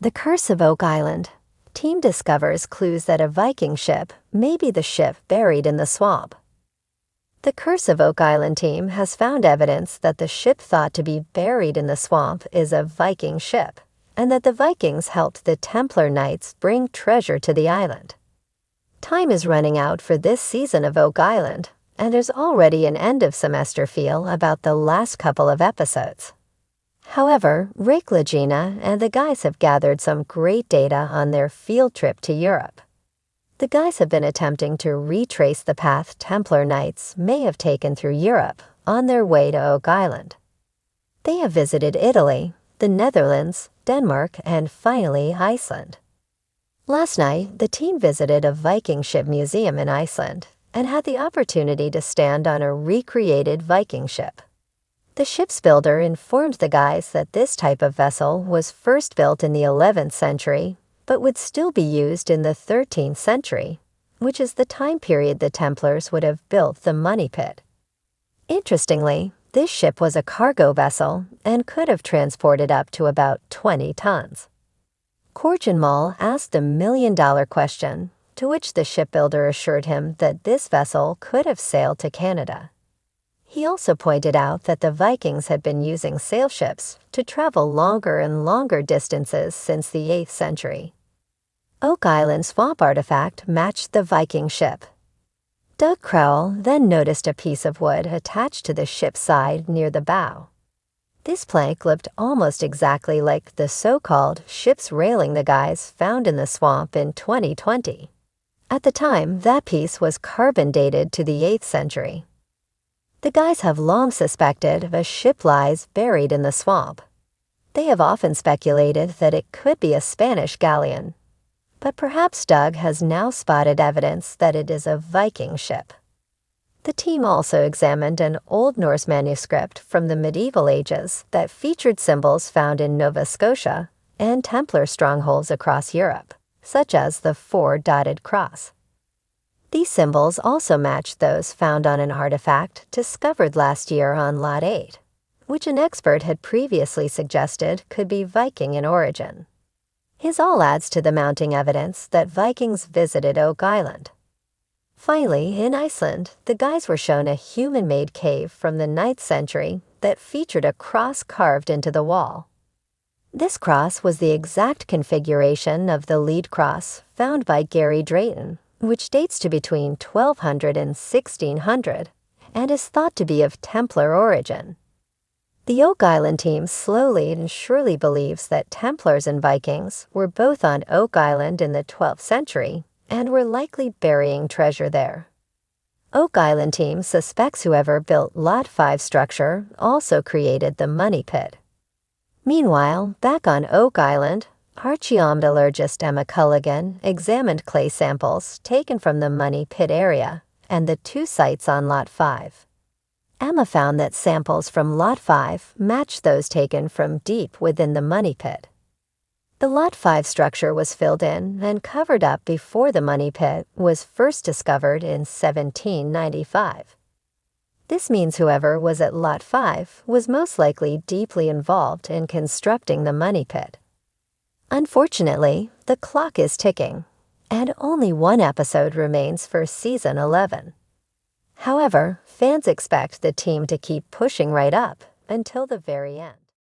The Curse of Oak Island. Team discovers clues that a Viking ship may be the ship buried in the swamp. The Curse of Oak Island team has found evidence that the ship thought to be buried in the swamp is a Viking ship, and that the Vikings helped the Templar Knights bring treasure to the island. Time is running out for this season of Oak Island, and there's already an end-of-semester feel about the last couple of episodes. However, Rick, Legina, and the guys have gathered some great data on their field trip to Europe. The guys have been attempting to retrace the path Templar Knights may have taken through Europe on their way to Oak Island. They have visited Italy, the Netherlands, Denmark, and finally Iceland. Last night, the team visited a Viking ship museum in Iceland and had the opportunity to stand on a recreated Viking ship. The ship's builder informed the guys that this type of vessel was first built in the 11th century, but would still be used in the 13th century, which is the time period the Templars would have built the money pit. Interestingly, this ship was a cargo vessel and could have transported up to about 20 tons. Korchenmal asked the million-dollar question, to which the shipbuilder assured him that this vessel could have sailed to Canada. He also pointed out that the Vikings had been using sail ships to travel longer and longer distances since the 8th century. Oak Island swamp artifact matched the Viking ship. Doug Crowell then noticed a piece of wood attached to the ship's side near the bow. This plank looked almost exactly like the so-called ship's railing the guys found in the swamp in 2020. At the time, that piece was carbon dated to the 8th century. The guys have long suspected a ship lies buried in the swamp. They have often speculated that it could be a Spanish galleon, but perhaps Doug has now spotted evidence that it is a Viking ship. The team also examined an Old Norse manuscript from the medieval ages that featured symbols found in Nova Scotia and Templar strongholds across Europe, such as the four-dotted cross. These symbols also matched those found on an artifact discovered last year on Lot 8, which an expert had previously suggested could be Viking in origin. His all adds to the mounting evidence that Vikings visited Oak Island. Finally, in Iceland, the guys were shown a human-made cave from the 9th century that featured a cross carved into the wall. This cross was the exact configuration of the lead cross found by Gary Drayton, which dates to between 1200 and 1600, and is thought to be of Templar origin. The Oak Island team slowly and surely believes that Templars and Vikings were both on Oak Island in the 12th century and were likely burying treasure there. Oak Island team suspects whoever built Lot 5 structure also created the money pit. Meanwhile, back on Oak Island, archaeometallurgist Emma Culligan examined clay samples taken from the money pit area and the two sites on Lot 5. Emma found that samples from Lot 5 matched those taken from deep within the money pit. The Lot 5 structure was filled in and covered up before the money pit was first discovered in 1795. This means whoever was at Lot 5 was most likely deeply involved in constructing the money pit. Unfortunately, the clock is ticking, and only one episode remains for Season 11. However, fans expect the team to keep pushing right up until the very end.